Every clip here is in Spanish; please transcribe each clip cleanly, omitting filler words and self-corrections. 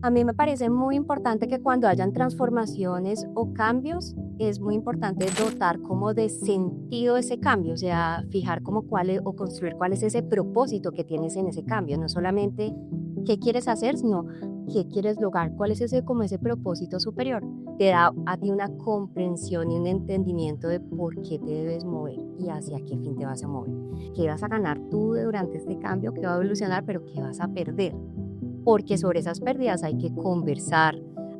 A mí me parece muy importante que cuando hayan transformaciones o cambios, es muy importante dotar como de sentido ese cambio, o sea, fijar como cuál es, o construir cuál es ese propósito que tienes en ese cambio, no solamente qué quieres hacer, sino qué quieres lograr, cuál es ese como ese propósito superior. Te da a ti una comprensión y un entendimiento de por qué te debes mover y hacia qué fin te vas a mover. ¿Qué vas a ganar tú durante este cambio? ¿Qué va a evolucionar? Pero ¿qué vas a perder? Porque sobre esas pérdidas hay que conversar,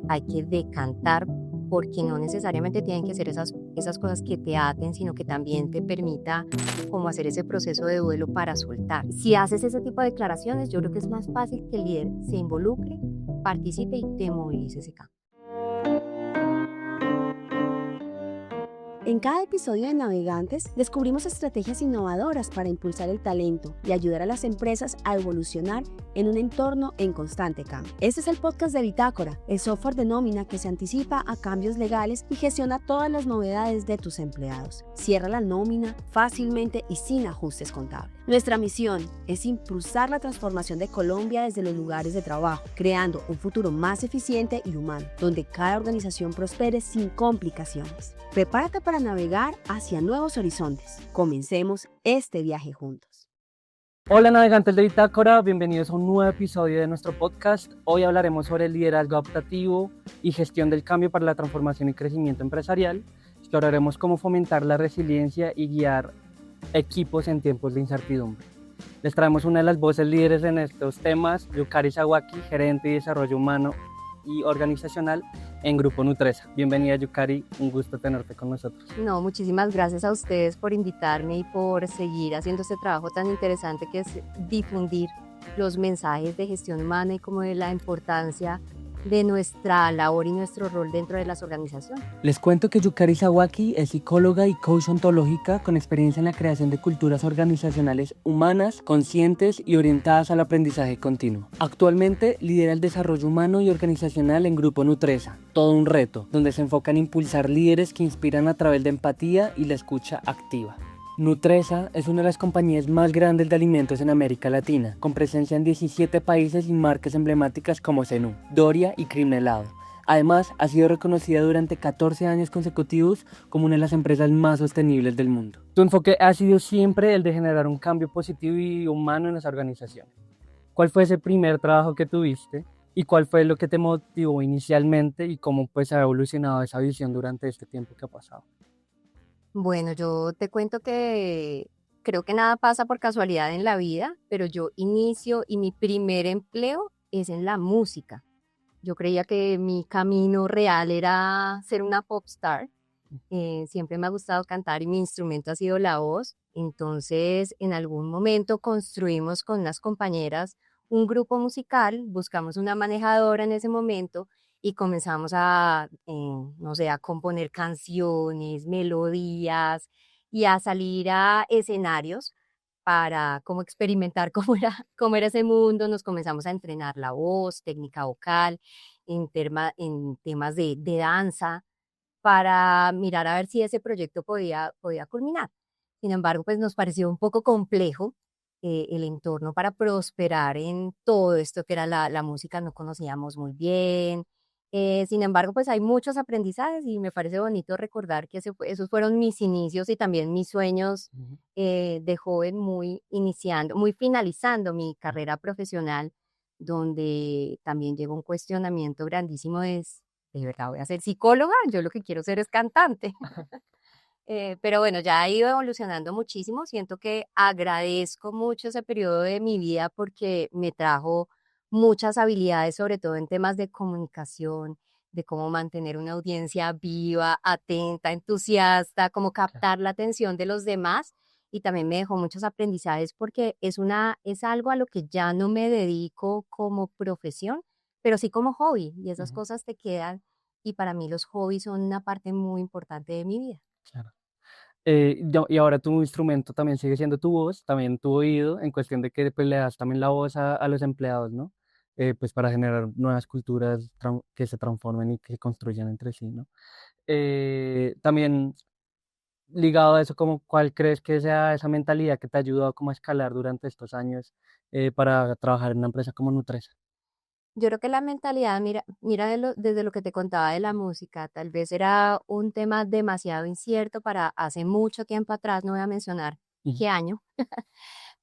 hay que decantar, porque no necesariamente tienen que ser esas cosas que te aten, sino que también te permita como hacer ese proceso de duelo para soltar. Si haces ese tipo de declaraciones, yo creo que es más fácil que el líder se involucre, participe y te movilice ese cambio. En cada episodio de Navegantes descubrimos estrategias innovadoras para impulsar el talento y ayudar a las empresas a evolucionar en un entorno en constante cambio. Este es el podcast de Bitácora, el software de nómina que se anticipa a cambios legales y gestiona todas las novedades de tus empleados. Cierra la nómina fácilmente y sin ajustes contables. Nuestra misión es impulsar la transformación de Colombia desde los lugares de trabajo, creando un futuro más eficiente y humano, donde cada organización prospere sin complicaciones. Prepárate para navegar hacia nuevos horizontes. Comencemos este viaje juntos. Hola navegantes de Bitácora, bienvenidos a un nuevo episodio de nuestro podcast. Hoy hablaremos sobre el liderazgo adaptativo y gestión del cambio para la transformación y crecimiento empresarial. Exploraremos cómo fomentar la resiliencia y guiar equipos en tiempos de incertidumbre. Les traemos una de las voces líderes en estos temas, Yukari Sawaki, gerente de desarrollo humano y organizacional en Grupo Nutresa. Bienvenida Yukari, un gusto tenerte con nosotros. No, muchísimas gracias a ustedes por invitarme y por seguir haciendo este trabajo tan interesante que es difundir los mensajes de gestión humana y como de la importancia de nuestra labor y nuestro rol dentro de las organizaciones. Les cuento que Yukari Sawaki es psicóloga y coach ontológica con experiencia en la creación de culturas organizacionales humanas, conscientes y orientadas al aprendizaje continuo. Actualmente lidera el desarrollo humano y organizacional en Grupo Nutresa, todo un reto, donde se enfoca en impulsar líderes que inspiran a través de empatía y la escucha activa. Nutresa es una de las compañías más grandes de alimentos en América Latina, con presencia en 17 países y marcas emblemáticas como Zenú, Doria y Cream Helado. Además, ha sido reconocida durante 14 años consecutivos como una de las empresas más sostenibles del mundo. Tu enfoque ha sido siempre el de generar un cambio positivo y humano en las organizaciones. ¿Cuál fue ese primer trabajo que tuviste? ¿Y cuál fue lo que te motivó inicialmente? ¿Y cómo pues ha evolucionado esa visión durante este tiempo que ha pasado? Bueno, yo te cuento que creo que nada pasa por casualidad en la vida, pero yo inicio y mi primer empleo es en la música. Yo creía que mi camino real era ser una pop star. Siempre me ha gustado cantar y mi instrumento ha sido la voz. Entonces, en algún momento construimos con unas compañeras un grupo musical, buscamos una manejadora en ese momento y comenzamos no sé, a componer canciones, melodías y a salir a escenarios para como experimentar cómo era ese mundo. Nos comenzamos a entrenar la voz, técnica vocal, en temas de danza para mirar a ver si ese proyecto podía culminar. Sin embargo, pues nos pareció un poco complejo el entorno para prosperar en todo esto que era la música, no conocíamos muy bien. Sin embargo, pues hay muchos aprendizajes y me parece bonito recordar que esos fueron mis inicios y también mis sueños de joven, muy finalizando mi carrera profesional, donde también llegó un cuestionamiento grandísimo de verdad voy a ser psicóloga, yo lo que quiero ser es cantante. Pero bueno, ya ha ido evolucionando muchísimo, siento que agradezco mucho ese periodo de mi vida porque me trajo muchas habilidades, sobre todo en temas de comunicación, de cómo mantener una audiencia viva, atenta, entusiasta, cómo captar la atención de los demás. Y también me dejó muchos aprendizajes porque es algo a lo que ya no me dedico como profesión, pero sí como hobby, y esas Ujú. cosas te quedan, y para mí los hobbies son una parte muy importante de mi vida. Claro. Y ahora tu instrumento también sigue siendo tu voz, también tu oído, en cuestión de que pues, le das también la voz a los empleados, ¿no? Pues para generar nuevas culturas que se transformen y que se construyan entre sí, ¿no? También ligado a eso, como, ¿cuál crees que sea esa mentalidad que te ha ayudado como a escalar durante estos años para trabajar en una empresa como Nutresa? Yo creo que la mentalidad, mira desde lo que te contaba de la música, tal vez era un tema demasiado incierto para hace mucho tiempo atrás, no voy a mencionar Ujú. qué año,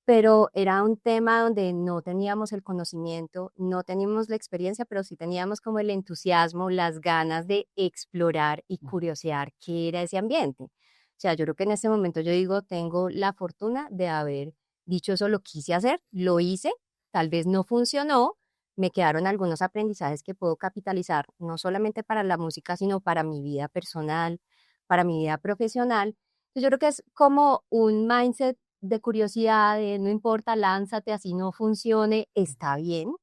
pero era un tema donde no teníamos el conocimiento, no teníamos la experiencia, pero sí teníamos como el entusiasmo, las ganas de explorar y curiosear qué era ese ambiente. O sea, yo creo que en este momento yo digo, tengo la fortuna de haber dicho eso, lo quise hacer, lo hice, tal vez no funcionó, me quedaron algunos aprendizajes que puedo capitalizar, no solamente para la música, sino para mi vida personal, para mi vida profesional. Entonces, yo creo que es como un mindset de curiosidad, de no importa, lánzate, así no funcione, está bien,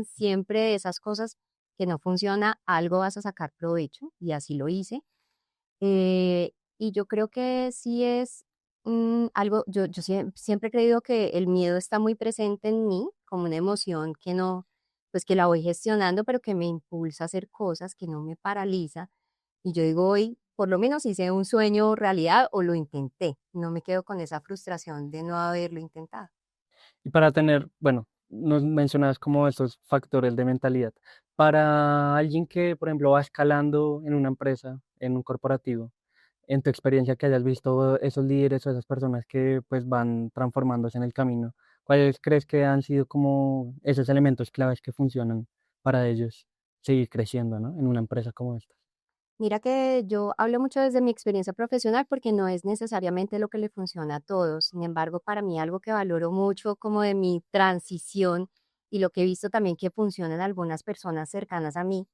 siempre de esas cosas que no funciona, algo vas a sacar provecho, y así lo hice. Y yo creo que sí es algo, siempre he creído que el miedo está muy presente en mí, como una emoción que no, pues que la voy gestionando, pero que me impulsa a hacer cosas, que no me paraliza. Y yo digo, hoy por lo menos hice un sueño realidad o lo intenté. No me quedo con esa frustración de no haberlo intentado. Y para tener, bueno, nos mencionabas como estos factores de mentalidad. Para alguien que, por ejemplo, va escalando en una empresa, en un corporativo, en tu experiencia que hayas visto esos líderes o esas personas que pues van transformándose en el camino, ¿cuáles crees que han sido como esos elementos claves que funcionan para ellos seguir creciendo, ¿no? En una empresa como esta? Mira que yo hablo mucho desde mi experiencia profesional porque no es necesariamente lo que le funciona a todos. Sin embargo, para mí algo que valoro mucho como de mi transición y lo que he visto también que funciona en algunas personas cercanas a mí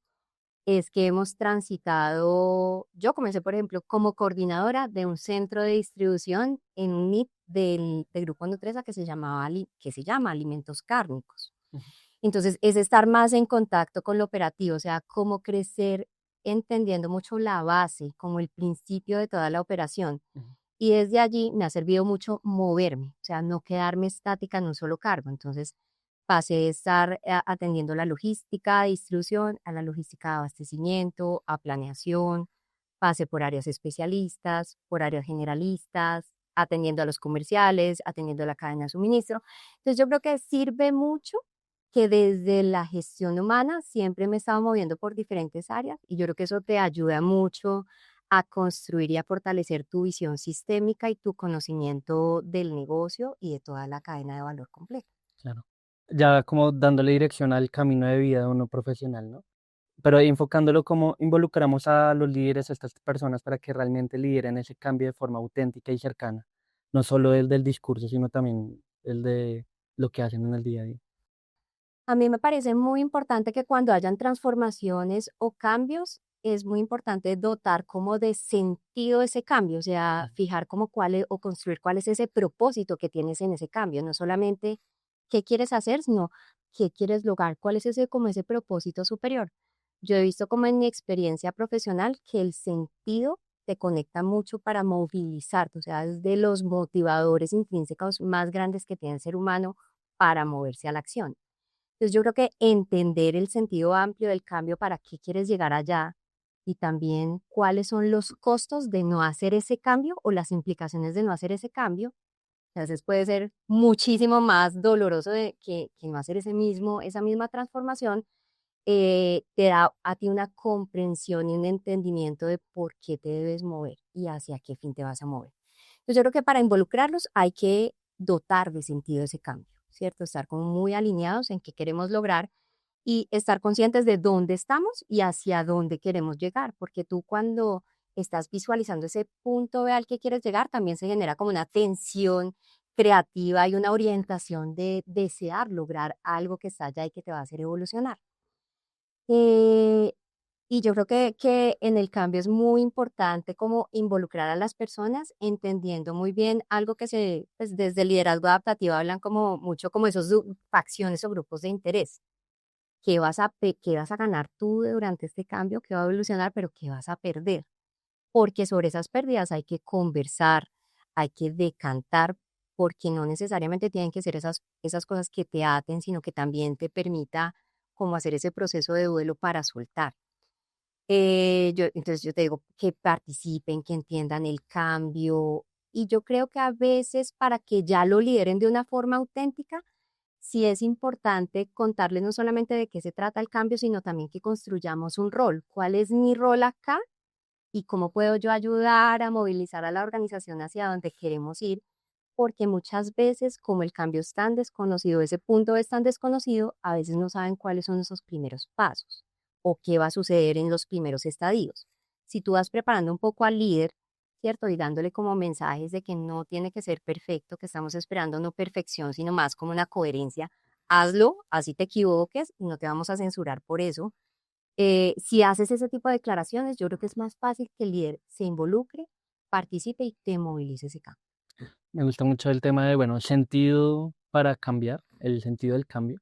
es que hemos transitado, yo comencé, por ejemplo, como coordinadora de un centro de distribución en un NIT del Grupo Nutresa que se llamaba, que se llama Alimentos Cárnicos. Ujú, Entonces, es estar más en contacto con lo operativo, o sea, cómo crecer entendiendo mucho la base, como el principio de toda la operación. ujú, Y desde allí me ha servido mucho moverme, o sea, no quedarme estática en un solo cargo. Entonces, pasé de estar atendiendo la logística de distribución a la logística de abastecimiento, a planeación, pasé por áreas especialistas, por áreas generalistas, atendiendo a los comerciales, atendiendo a la cadena de suministro. Entonces, yo creo que sirve mucho que desde la gestión humana siempre me he estado moviendo por diferentes áreas y yo creo que eso te ayuda mucho a construir y a fortalecer tu visión sistémica y tu conocimiento del negocio y de toda la cadena de valor completa. claro. Ya como dándole dirección al camino de vida de uno profesional, ¿no? Pero enfocándolo como involucramos a los líderes, a estas personas para que realmente lideren ese cambio de forma auténtica y cercana, no solo el del discurso, sino también el de lo que hacen en el día a día. A mí me parece muy importante que cuando hayan transformaciones o cambios, es muy importante dotar como de sentido ese cambio, o sea, Ujú, fijar como cuál es, o construir cuál es ese propósito que tienes en ese cambio, no solamente qué quieres hacer, sino qué quieres lograr, cuál es ese como ese propósito superior. Yo he visto como en mi experiencia profesional que el sentido te conecta mucho para movilizarte, o sea, es de los motivadores intrínsecos más grandes que tiene el ser humano para moverse a la acción. Entonces, yo creo que entender el sentido amplio del cambio, para qué quieres llegar allá y también cuáles son los costos de no hacer ese cambio o las implicaciones de no hacer ese cambio, a veces puede ser muchísimo más doloroso que no hacer esa misma transformación, te da a ti una comprensión y un entendimiento de por qué te debes mover y hacia qué fin te vas a mover. Entonces, yo creo que para involucrarlos hay que dotar de sentido ese cambio, ¿cierto? Estar como muy alineados en qué queremos lograr y estar conscientes de dónde estamos y hacia dónde queremos llegar, porque tú cuando estás visualizando ese punto B al que quieres llegar, también se genera como una tensión creativa y una orientación de desear lograr algo que está allá y que te va a hacer evolucionar. Eh, y yo creo que en el cambio es muy importante como involucrar a las personas, entendiendo muy bien algo que pues desde el liderazgo adaptativo hablan como mucho como esos facciones o grupos de interés. ¿Qué vas a ganar tú durante este cambio? ¿Qué va a evolucionar? Pero ¿qué vas a perder? Porque sobre esas pérdidas hay que conversar, hay que decantar, porque no necesariamente tienen que ser esas cosas que te aten, sino que también te permita como hacer ese proceso de duelo para soltar. Entonces yo te digo que participen, que entiendan el cambio y yo creo que a veces para que ya lo lideren de una forma auténtica, sí es importante contarles no solamente de qué se trata el cambio, sino también que construyamos un rol. ¿Cuál es mi rol acá y cómo puedo yo ayudar a movilizar a la organización hacia donde queremos ir? Porque muchas veces, como el cambio es tan desconocido, ese punto es tan desconocido, a veces no saben cuáles son esos primeros pasos o qué va a suceder en los primeros estadios. Si tú vas preparando un poco al líder, ¿cierto? Y dándole como mensajes de que no tiene que ser perfecto, que estamos esperando no perfección, sino más como una coherencia, hazlo, así te equivoques y no te vamos a censurar por eso. Si haces ese tipo de declaraciones, yo creo que es más fácil que el líder se involucre, participe y te movilice ese cambio. Me gusta mucho el tema de, bueno, sentido para cambiar, el sentido del cambio.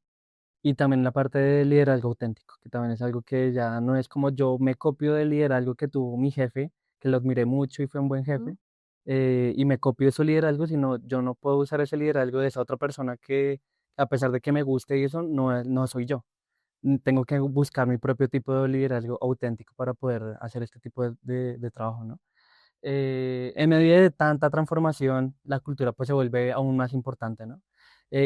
Y también la parte de liderazgo auténtico, que también es algo que ya no es como yo me copio del liderazgo que tuvo mi jefe, que lo admiré mucho y fue un buen jefe, y me copio de su liderazgo, sino yo no puedo usar ese liderazgo de esa otra persona que, a pesar de que me guste y eso, no soy yo. Tengo que buscar mi propio tipo de liderazgo auténtico para poder hacer este tipo de trabajo, ¿no? En medio de tanta transformación, la cultura pues se vuelve aún más importante, ¿no?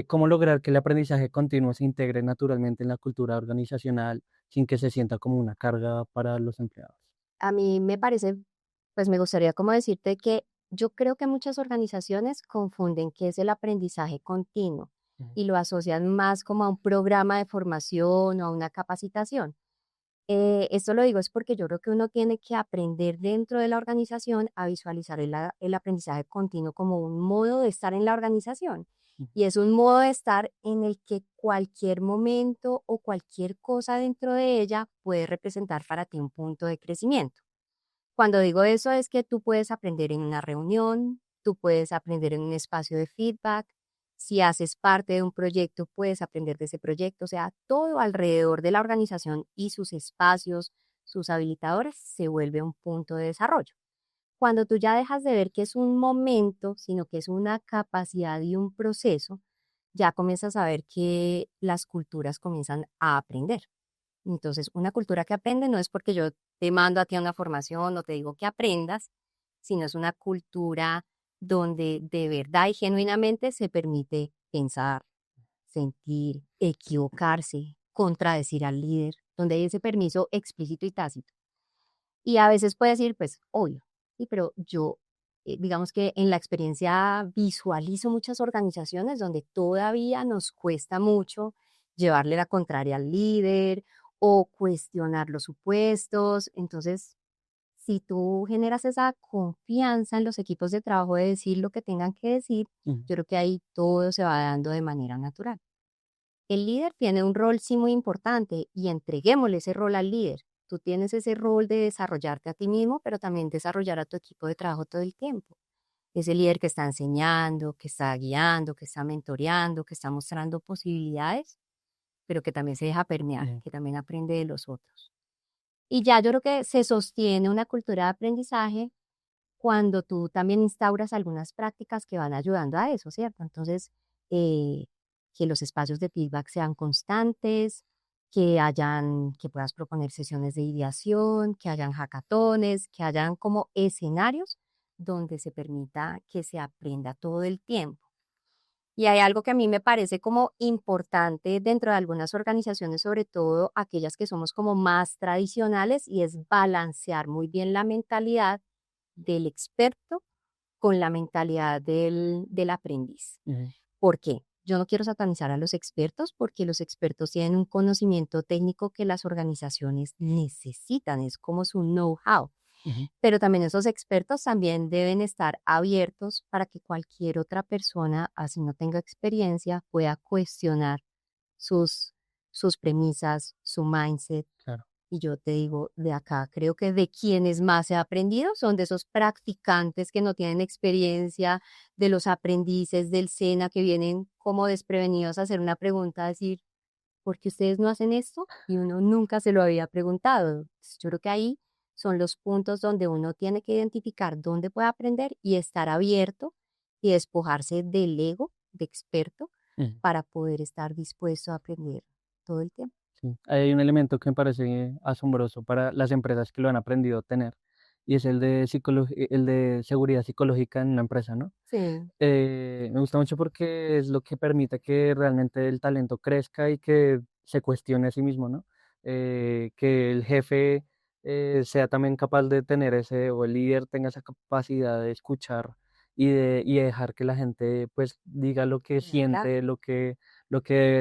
¿Cómo lograr que el aprendizaje continuo se integre naturalmente en la cultura organizacional sin que se sienta como una carga para los empleados? A mí me parece, pues me gustaría como decirte que yo creo que muchas organizaciones confunden qué es el aprendizaje continuo Ujú. y lo asocian más como a un programa de formación o a una capacitación. Esto lo digo es porque yo creo que uno tiene que aprender dentro de la organización a visualizar el aprendizaje continuo como un modo de estar en la organización. Ujú. Y es un modo de estar en el que cualquier momento o cualquier cosa dentro de ella puede representar para ti un punto de crecimiento. Cuando digo eso es que tú puedes aprender en una reunión, tú puedes aprender en un espacio de feedback, si haces parte de un proyecto, puedes aprender de ese proyecto, o sea, todo alrededor de la organización y sus espacios, sus habilitadores, se vuelve un punto de desarrollo. Cuando tú ya dejas de ver que es un momento, sino que es una capacidad y un proceso, ya comienzas a ver que las culturas comienzan a aprender. Entonces, una cultura que aprende no es porque yo te mando a ti a una formación o te digo que aprendas, sino es una cultura donde de verdad y genuinamente se permite pensar, sentir, equivocarse, contradecir al líder, donde hay ese permiso explícito y tácito. Y a veces puede decir, pues, obvio, sí, pero yo, digamos que en la experiencia visualizo muchas organizaciones donde todavía nos cuesta mucho llevarle la contraria al líder o cuestionar los supuestos. Entonces, si tú generas esa confianza en los equipos de trabajo de decir lo que tengan que decir, Ujú. yo creo que ahí todo se va dando de manera natural. El líder tiene un rol sí muy importante y entreguémosle ese rol al líder. Tú tienes ese rol de desarrollarte a ti mismo, pero también desarrollar a tu equipo de trabajo todo el tiempo. Ese líder que está enseñando, que está guiando, que está mentoreando, que está mostrando posibilidades, pero que también se deja permear, Ujú. que también aprende de los otros. Y ya yo creo que se sostiene una cultura de aprendizaje cuando tú también instauras algunas prácticas que van ayudando a eso, ¿cierto? Entonces, eh, que los espacios de feedback sean constantes, que puedas proponer sesiones de ideación, que hayan hackatones, que hayan como escenarios donde se permita que se aprenda todo el tiempo. Y hay algo que a mí me parece como importante dentro de algunas organizaciones, sobre todo aquellas que somos como más tradicionales, y es balancear muy bien la mentalidad del experto con la mentalidad del aprendiz. Ujú. ¿Por qué? Yo no quiero satanizar a los expertos porque los expertos tienen un conocimiento técnico que las organizaciones necesitan, es como su know-how. Ujú. Pero también esos expertos también deben estar abiertos para que cualquier otra persona, así no tenga experiencia, pueda cuestionar sus, sus premisas, su mindset. Claro. Y yo te digo, de acá creo que de quienes más he aprendido son de esos practicantes que no tienen experiencia, de los aprendices del SENA que vienen como desprevenidos a hacer una pregunta, a decir, ¿por qué ustedes no hacen esto? Y uno nunca se lo había preguntado. Entonces, yo creo que ahí son los puntos donde uno tiene que identificar dónde puede aprender y estar abierto y despojarse del ego de experto Ujú. para poder estar dispuesto a aprender todo el tiempo. Sí. Hay un elemento que me parece asombroso para las empresas que lo han aprendido a tener y es el de seguridad psicológica en una empresa, ¿no? Sí, Me gusta mucho porque es lo que permite que realmente el talento crezca y que se cuestione a sí mismo, ¿no? Que el jefe sea también capaz de tener ese, o el líder tenga esa capacidad de escuchar y de dejar que la gente pues diga lo que claro. siente, lo que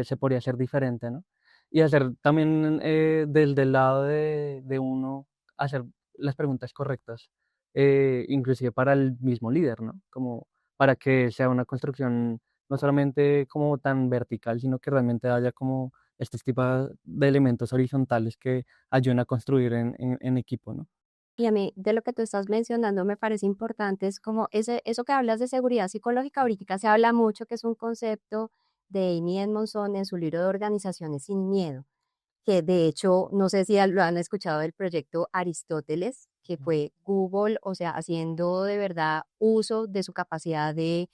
se podría hacer diferente, ¿no? Y hacer también del lado de uno, hacer las preguntas correctas, inclusive para el mismo líder, ¿no? Como para que sea una construcción no solamente como tan vertical, sino que realmente haya como estos tipos de elementos horizontales que ayuden a construir en equipo, ¿no? Y a mí, de lo que tú estás mencionando, me parece importante, es como eso que hablas de seguridad psicológica, ahorita se habla mucho que es un concepto de Amy Edmondson en su libro de Organizaciones sin Miedo, que de hecho, no sé si lo han escuchado del proyecto Aristóteles, que fue Google, o sea, haciendo de verdad uso de su capacidad de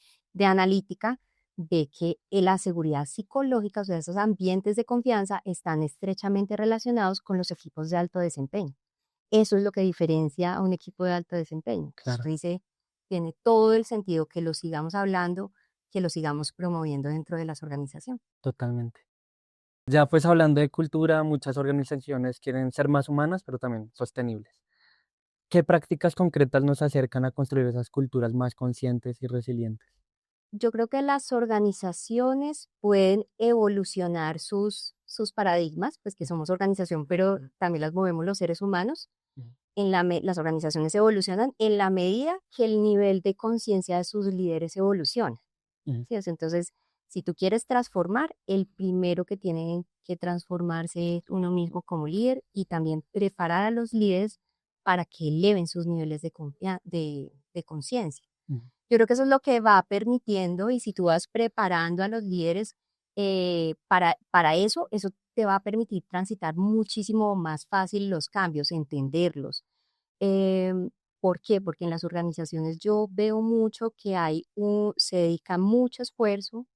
analítica, de que la seguridad psicológica, o sea, esos ambientes de confianza, están estrechamente relacionados con los equipos de alto desempeño. Eso es lo que diferencia a un equipo de alto desempeño. Entonces, Claro, dice, tiene todo el sentido que lo sigamos hablando, que lo sigamos promoviendo dentro de las organizaciones. totalmente. Ya pues hablando de cultura, muchas organizaciones quieren ser más humanas, pero también sostenibles. ¿Qué prácticas concretas nos acercan a construir esas culturas más conscientes y resilientes? Yo creo que las organizaciones pueden evolucionar sus paradigmas, pues que somos organización, pero también las movemos los seres humanos. Ujú, Las organizaciones evolucionan en la medida que el nivel de conciencia de sus líderes evoluciona. ujú, ¿Sí? Entonces, si tú quieres transformar, el primero que tiene que transformarse es uno mismo como líder y también preparar a los líderes para que eleven sus niveles de conciencia. ujú. Yo creo que eso es lo que va permitiendo y si tú vas preparando a los líderes para eso, eso te va a permitir transitar muchísimo más fácil los cambios, entenderlos. Em, ¿Por qué? Porque en las organizaciones yo veo mucho que se dedica mucho esfuerzo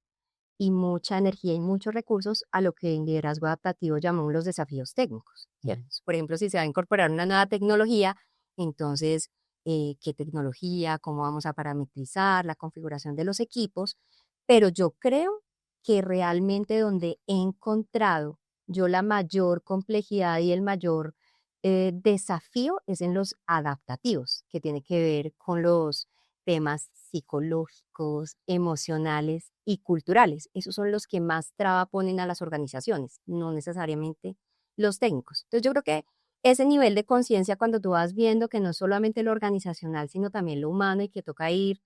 y mucha energía y muchos recursos a lo que en liderazgo adaptativo llamamos los desafíos técnicos, Ujú. ¿cierto? Por ejemplo, si se va a incorporar una nueva tecnología, entonces, ¿qué tecnología? ¿Cómo vamos a parametrizar la configuración de los equipos? Pero yo creo que realmente donde he encontrado yo la mayor complejidad y el mayor desafío es en los adaptativos, que tiene que ver con los temas psicológicos, emocionales y culturales. Esos son los que más traba ponen a las organizaciones, no necesariamente los técnicos. Entonces yo creo que ese nivel de conciencia cuando tú vas viendo que no es solamente lo organizacional, sino también lo humano y que toca ir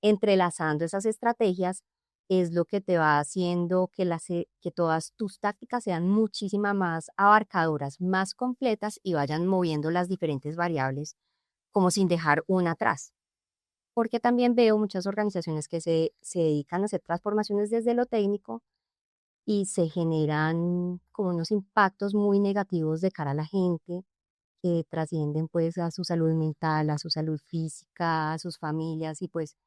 entrelazando esas estrategias, es lo que te va haciendo que todas tus tácticas sean muchísima más abarcadoras, más completas y vayan moviendo las diferentes variables como sin dejar una atrás. Porque también veo muchas organizaciones que se dedican a hacer transformaciones desde lo técnico y se generan como unos impactos muy negativos de cara a la gente que trascienden pues a su salud mental, a su salud física, a sus familias y pues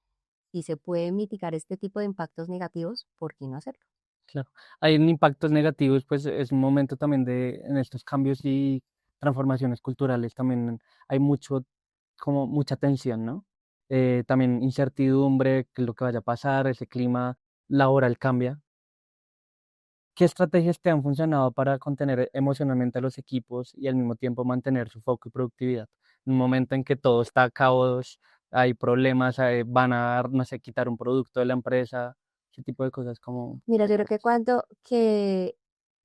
si se puede mitigar este tipo de impactos negativos, ¿por qué no hacerlo? Claro. Hay impactos negativos, pues es un momento también en estos cambios y transformaciones culturales, también hay como mucha tensión, ¿no? También incertidumbre, qué es lo que vaya a pasar, ese clima laboral cambia. ¿Qué estrategias te han funcionado para contener emocionalmente a los equipos y al mismo tiempo mantener su foco y productividad? En un momento en que todo está a caos, hay problemas, van a, no sé, quitar un producto de la empresa, ese tipo de cosas como... Mira, yo creo que cuando que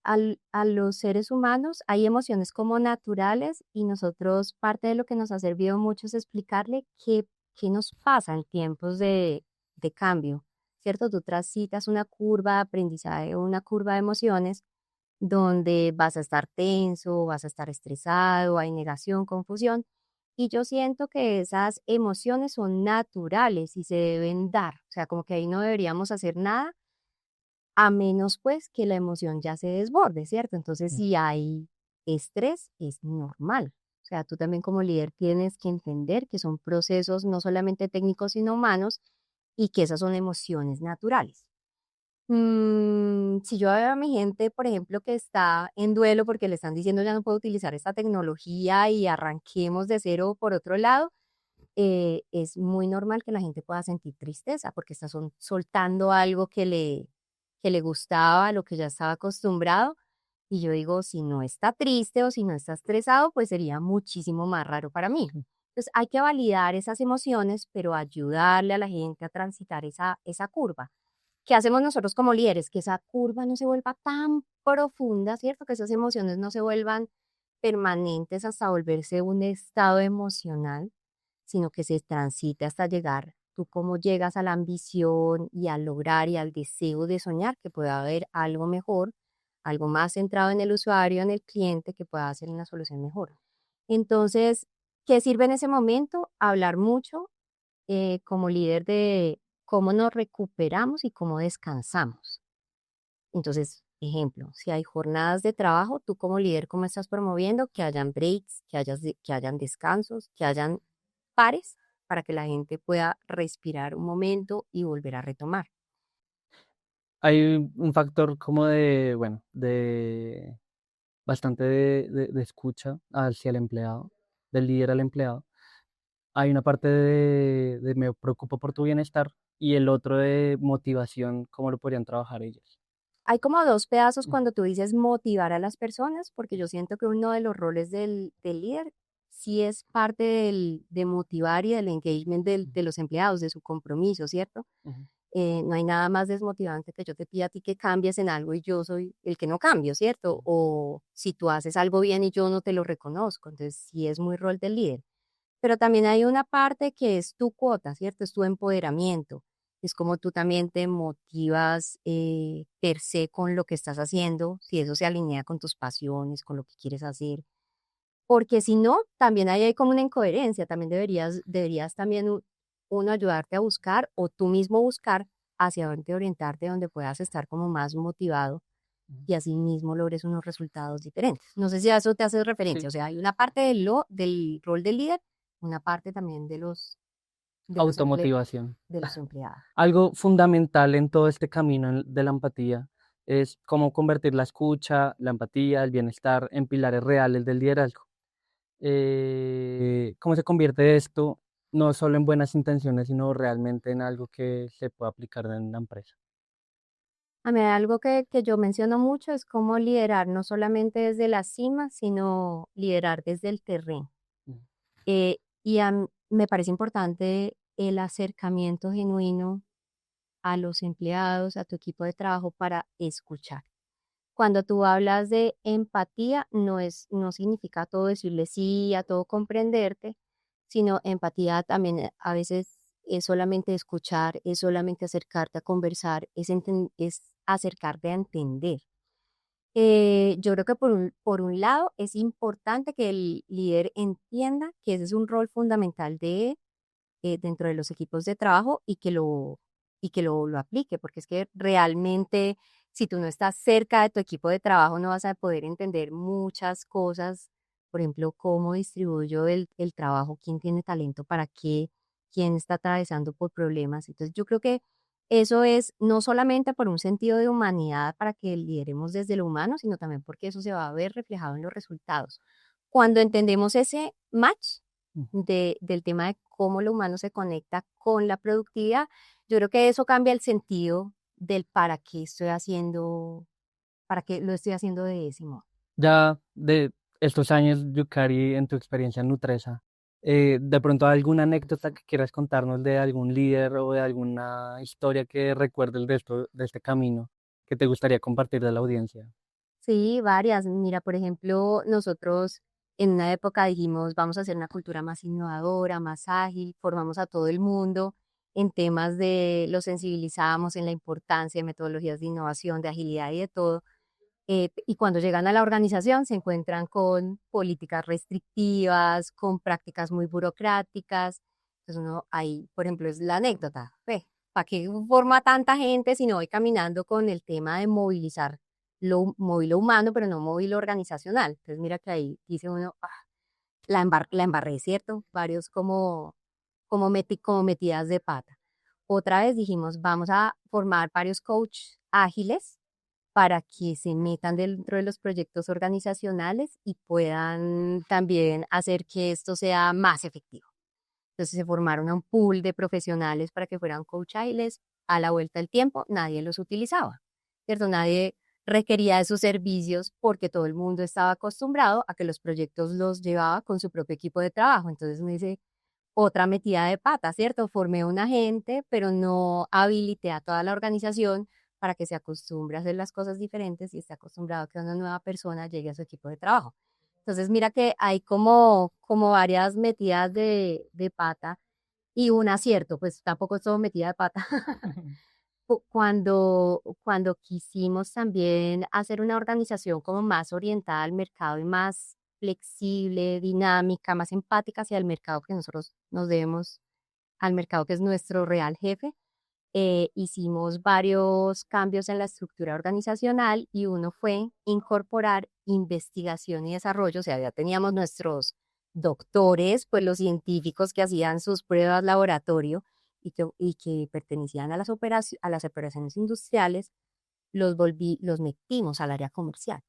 a los seres humanos hay emociones como naturales y nosotros parte de lo que nos ha servido mucho es explicarle qué nos pasa en tiempos de cambio, ¿cierto? Tú transitas una curva de aprendizaje o una curva de emociones donde vas a estar tenso, vas a estar estresado, hay negación, confusión. Y yo siento que esas emociones son naturales y se deben dar. O sea, como que ahí no deberíamos hacer nada a menos pues que la emoción ya se desborde, ¿cierto? Entonces, si hay estrés, es normal. O sea, tú también como líder tienes que entender que son procesos no solamente técnicos, sino humanos y que esas son emociones naturales. Si yo veo a mi gente, por ejemplo, que está en duelo porque le están diciendo ya no puedo utilizar esta tecnología y arranquemos de cero por otro lado, es muy normal que la gente pueda sentir tristeza porque está soltando algo que le gustaba, a lo que ya estaba acostumbrado. Y yo digo, si no está triste o si no está estresado, pues sería muchísimo más raro para mí. Entonces hay que validar esas emociones, pero ayudarle a la gente a transitar esa curva. ¿Qué hacemos nosotros como líderes? Que esa curva no se vuelva tan profunda, ¿cierto? Que esas emociones no se vuelvan permanentes hasta volverse un estado emocional, sino que se transite hasta llegar. Tú cómo llegas a la ambición y al lograr y al deseo de soñar que pueda haber algo mejor, algo más centrado en el usuario, en el cliente, que pueda hacer una solución mejor. Entonces, ¿qué sirve en ese momento? Hablar mucho como líder de cómo nos recuperamos y cómo descansamos. Entonces, ejemplo, si hay jornadas de trabajo, tú como líder, ¿cómo estás promoviendo que hayan breaks, que hayan descansos, que hayan pares para que la gente pueda respirar un momento y volver a retomar? Hay un factor como de, bueno, de bastante de escucha hacia el empleado, del líder al empleado. Hay una parte de me preocupo por tu bienestar y el otro de motivación, cómo lo podrían trabajar ellos. Hay como dos pedazos Mm, cuando tú dices motivar a las personas, porque yo siento que uno de los roles del líder sí es parte de motivar y del engagement de los empleados, de su compromiso, ¿cierto? ujú, No hay nada más desmotivante que yo te pida a ti que cambies en algo y yo soy el que no cambio, ¿cierto? O si tú haces algo bien y yo no te lo reconozco, entonces sí es muy rol del líder. Pero también hay una parte que es tu cuota, ¿cierto? Es tu empoderamiento. Es como tú también te motivas per se con lo que estás haciendo, si eso se alinea con tus pasiones, con lo que quieres hacer. Porque si no, también ahí hay como una incoherencia. También deberías también uno ayudarte a buscar o tú mismo buscar hacia dónde orientarte, donde puedas estar como más motivado ujú. y así mismo logres unos resultados diferentes. No sé si a eso te haces referencia. Sí, O sea, hay una parte del rol del líder, una parte también automotivación. de los empleados. Algo fundamental en todo este camino de la empatía es cómo convertir la escucha, la empatía, el bienestar en pilares reales del liderazgo. ¿Cómo se convierte esto no solo en buenas intenciones, sino realmente en algo que se pueda aplicar en la empresa? A mí algo que yo menciono mucho es cómo liderar no solamente desde la cima, sino liderar desde el terreno. Mm, Me parece importante el acercamiento genuino a los empleados, a tu equipo de trabajo para escuchar. Cuando tú hablas de empatía, no significa todo decirle sí, a todo comprenderte, sino empatía también a veces es solamente escuchar, es solamente acercarte a conversar, es acercarte a entender. Yo creo que por un lado es importante que el líder entienda que ese es un rol fundamental dentro de los equipos de trabajo y que lo aplique, porque es que realmente si tú no estás cerca de tu equipo de trabajo no vas a poder entender muchas cosas, por ejemplo, cómo distribuyo el trabajo, quién tiene talento para qué, quién está atravesando por problemas. Entonces yo creo que eso es no solamente por un sentido de humanidad para que lideremos desde lo humano, sino también porque eso se va a ver reflejado en los resultados. Cuando entendemos ese match, mm. del tema de cómo lo humano se conecta con la productividad, yo creo que eso cambia el sentido del para qué lo estoy haciendo de ese modo. Ya de estos años, Yukari, en tu experiencia en Nutresa, de pronto alguna anécdota que quieras contarnos de algún líder o de alguna historia que recuerdes de este camino que te gustaría compartir de la audiencia. Sí, varias. Mira, por ejemplo, nosotros en una época dijimos, vamos a hacer una cultura más innovadora, más ágil, formamos a todo el mundo en temas lo sensibilizamos en la importancia de metodologías de innovación, de agilidad y de todo. Y cuando llegan a la organización se encuentran con políticas restrictivas, con prácticas muy burocráticas. Entonces uno ahí, por ejemplo, es la anécdota. ¿Para qué forma tanta gente si no voy caminando con el tema de movilizar lo humano, pero no móvil organizacional? Entonces mira que ahí dice uno, la embarré, ¿cierto? Varios como metidas de pata. Otra vez dijimos, vamos a formar varios coach ágiles para que se metan dentro de los proyectos organizacionales y puedan también hacer que esto sea más efectivo. Entonces se formaron un pool de profesionales para que fueran coach ágiles. A la vuelta del tiempo, nadie los utilizaba, ¿cierto? Nadie requería de sus servicios porque todo el mundo estaba acostumbrado a que los proyectos los llevaba con su propio equipo de trabajo. Entonces me dice, otra metida de pata, ¿cierto? Formé un agente, pero no habilité a toda la organización para que se acostumbre a hacer las cosas diferentes y esté acostumbrado a que una nueva persona llegue a su equipo de trabajo. Entonces, mira que hay como varias metidas de pata y un acierto, pues tampoco es todo metida de pata. Cuando quisimos también hacer una organización como más orientada al mercado y más flexible, dinámica, más empática hacia el mercado, que nosotros nos debemos al mercado que es nuestro real jefe, hicimos varios cambios en la estructura organizacional y uno fue incorporar investigación y desarrollo, o sea, ya teníamos nuestros doctores, pues los científicos que hacían sus pruebas laboratorio y que pertenecían a a las operaciones industriales, los metimos al área comercial.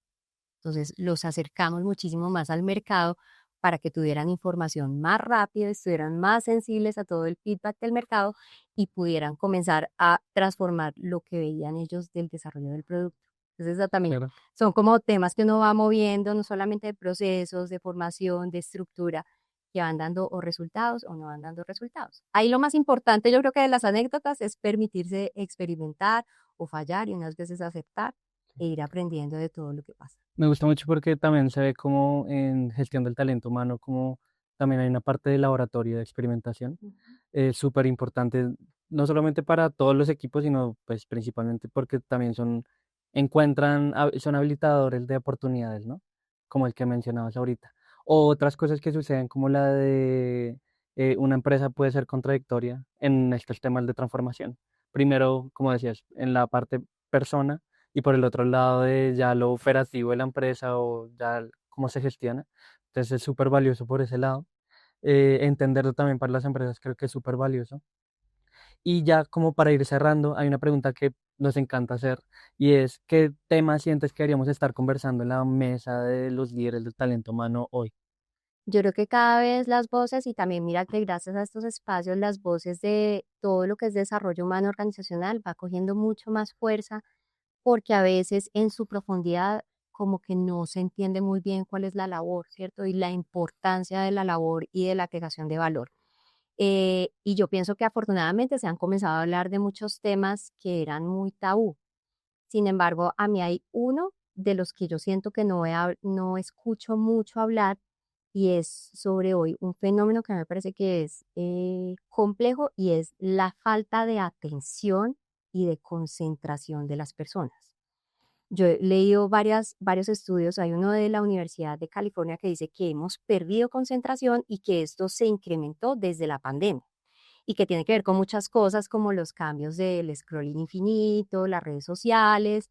Entonces los acercamos muchísimo más al mercado para que tuvieran información más rápida, estuvieran más sensibles a todo el feedback del mercado y pudieran comenzar a transformar lo que veían ellos del desarrollo del producto. Entonces, eso también Claro. son como temas que uno va moviendo, no solamente de procesos, de formación, de estructura, que van dando o resultados o no van dando resultados. Ahí lo más importante, yo creo que de las anécdotas es permitirse experimentar o fallar y unas veces aceptar e ir aprendiendo de todo lo que pasa. Me gusta mucho porque también se ve como en gestión del talento humano, como también hay una parte de laboratorio de experimentación. Es súper importante, no solamente para todos los equipos, sino pues principalmente porque también son habilitadores de oportunidades, ¿no? Como el que mencionabas ahorita. O otras cosas que suceden como la de una empresa puede ser contradictoria en estos temas de transformación. Primero, como decías, en la parte persona y por el otro lado de ya lo operativo de la empresa o ya cómo se gestiona. Entonces es súper valioso por ese lado. Entenderlo también para las empresas creo que es súper valioso. Y ya como para ir cerrando, hay una pregunta que nos encanta hacer y es, ¿qué tema sientes que deberíamos estar conversando en la mesa de los líderes del talento humano hoy? Yo creo que cada vez las voces, y también mira que gracias a estos espacios, las voces de todo lo que es desarrollo humano organizacional va cogiendo mucho más fuerza, porque a veces en su profundidad como que no se entiende muy bien cuál es la labor, ¿cierto? Y la importancia de la labor y de la agregación de valor. Y yo pienso que afortunadamente se han comenzado a hablar de muchos temas que eran muy tabú. Sin embargo, a mí hay uno de los que yo siento que no escucho mucho hablar y es sobre hoy un fenómeno que me parece que es complejo y es la falta de atención y de concentración de las personas. Yo he leído varios estudios, hay uno de la Universidad de California que dice que hemos perdido concentración y que esto se incrementó desde la pandemia y que tiene que ver con muchas cosas como los cambios del scrolling infinito, las redes sociales,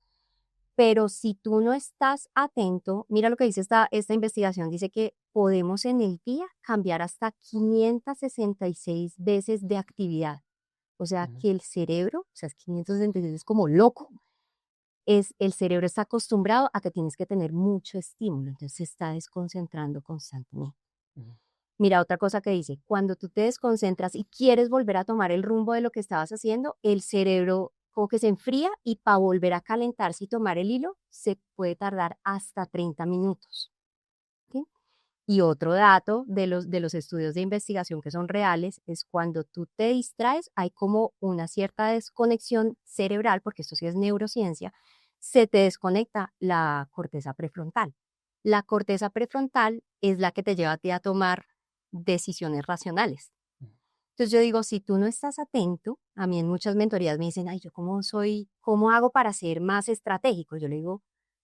pero si tú no estás atento, mira lo que dice esta investigación, dice que podemos en el día cambiar hasta 566 veces de actividad. O sea, Ujú. que el cerebro, o sea, es 566 es como loco, el cerebro está acostumbrado a que tienes que tener mucho estímulo, entonces se está desconcentrando constantemente. Ujú. Mira, otra cosa que dice, cuando tú te desconcentras y quieres volver a tomar el rumbo de lo que estabas haciendo, el cerebro como que se enfría y para volver a calentarse y tomar el hilo se puede tardar hasta 30 minutos. ¿Sí? Y otro dato de los estudios de investigación que son reales es cuando tú te distraes, hay como una cierta desconexión cerebral, porque esto sí es neurociencia, se te desconecta la corteza prefrontal. La corteza prefrontal es la que te lleva a ti a tomar decisiones racionales. Entonces yo digo, si tú no estás atento, a mí en muchas mentorías me dicen, ay, yo cómo hago para ser más estratégico. Yo le digo,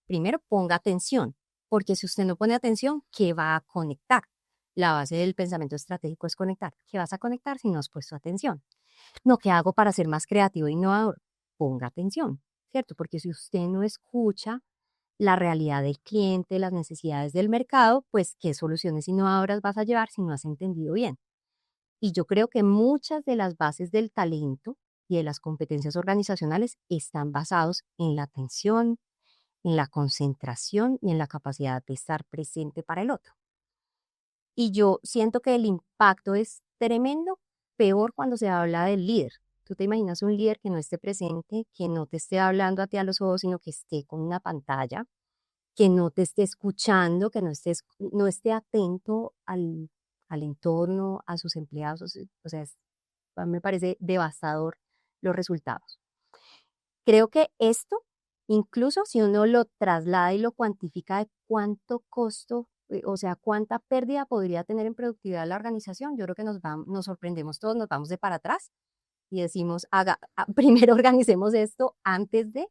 primero ponga atención, porque si usted no pone atención, ¿qué va a conectar? La base del pensamiento estratégico es conectar. ¿Qué vas a conectar si no has puesto atención? No, ¿qué hago para ser más creativo e innovador? Ponga atención, ¿cierto? Porque si usted no escucha la realidad del cliente, las necesidades del mercado, pues qué soluciones innovadoras vas a llevar si no has entendido bien. Y yo creo que muchas de las bases del talento y de las competencias organizacionales están basados en la atención, en la concentración y en la capacidad de estar presente para el otro. Y yo siento que el impacto es tremendo, peor cuando se habla del líder. Tú te imaginas un líder que no esté presente, que no te esté hablando a ti a los ojos, sino que esté con una pantalla, que no te esté escuchando, que no esté atento al entorno, a sus empleados. O sea, a mí me parece devastador los resultados. Creo que esto, incluso si uno lo traslada y lo cuantifica de cuánto costo, o sea, cuánta pérdida podría tener en productividad la organización, yo creo que nos sorprendemos todos, nos vamos de para atrás y decimos, primero organicemos esto antes de.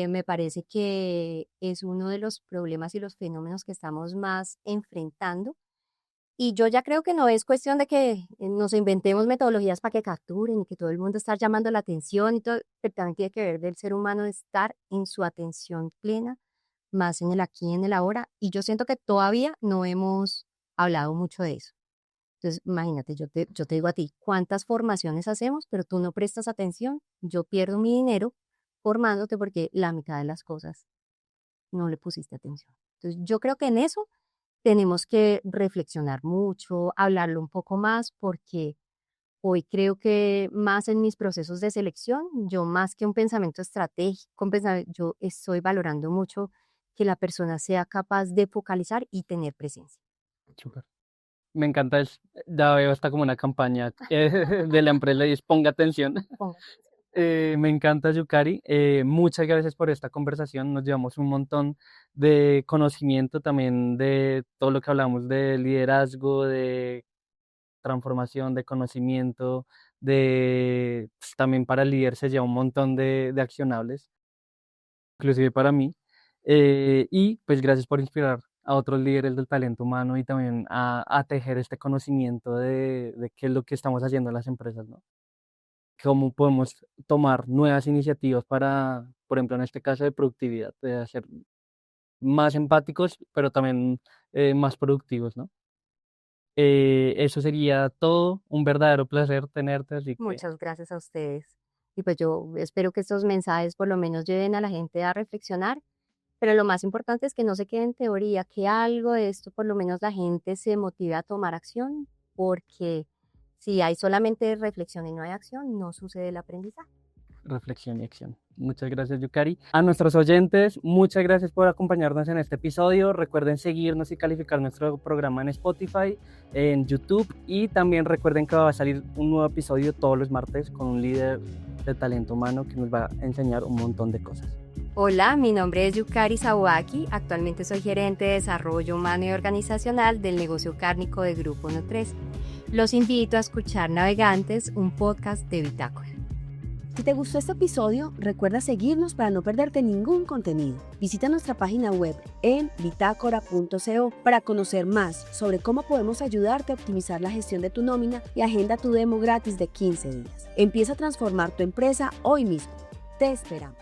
Me parece que es uno de los problemas y los fenómenos que estamos más enfrentando. Y yo ya creo que no es cuestión de que nos inventemos metodologías para que capturen y que todo el mundo esté llamando la atención y todo, pero también tiene que ver del ser humano de estar en su atención plena, más en el aquí y en el ahora. Y yo siento que todavía no hemos hablado mucho de eso. Entonces, imagínate, yo te digo a ti, ¿cuántas formaciones hacemos? Pero tú no prestas atención, yo pierdo mi dinero formándote porque la mitad de las cosas no le pusiste atención. Entonces, yo creo que en eso tenemos que reflexionar mucho, hablarlo un poco más, porque hoy creo que más en mis procesos de selección, yo más que un pensamiento estratégico, yo estoy valorando mucho que la persona sea capaz de focalizar y tener presencia. Súper. Me encanta, ya veo hasta como una campaña de la empresa y es ponga atención. Me encanta, Yukari. Muchas gracias por esta conversación. Nos llevamos un montón de conocimiento también de todo lo que hablamos de liderazgo, de transformación, de conocimiento, pues, también para el líder se lleva un montón de accionables, inclusive para mí. Y pues gracias por inspirar a otros líderes del talento humano y también a tejer este conocimiento de qué es lo que estamos haciendo en las empresas, ¿no? Cómo podemos tomar nuevas iniciativas para, por ejemplo, en este caso de productividad, de hacer más empáticos, pero también más productivos, ¿no? Eso sería todo. Un verdadero placer tenerte, así que Muchas gracias a ustedes. Y pues yo espero que estos mensajes por lo menos lleven a la gente a reflexionar, pero lo más importante es que no se quede en teoría, que algo de esto por lo menos la gente se motive a tomar acción, porque si hay solamente reflexión y no hay acción, no sucede el aprendizaje. reflexión y acción. Muchas gracias, Yukari. A nuestros oyentes, muchas gracias por acompañarnos en este episodio. Recuerden seguirnos y calificar nuestro programa en Spotify, en YouTube, y también recuerden que va a salir un nuevo episodio todos los martes con un líder de talento humano que nos va a enseñar un montón de cosas. Hola, mi nombre es Yukari Sawaki. Actualmente soy gerente de desarrollo humano y organizacional del negocio cárnico de Grupo Nutres. Los invito a escuchar Navegantes, un podcast de Bitácora. Si te gustó este episodio, recuerda seguirnos para no perderte ningún contenido. Visita nuestra página web en bitácora.co para conocer más sobre cómo podemos ayudarte a optimizar la gestión de tu nómina y agenda tu demo gratis de 15 días. Empieza a transformar tu empresa hoy mismo. Te esperamos.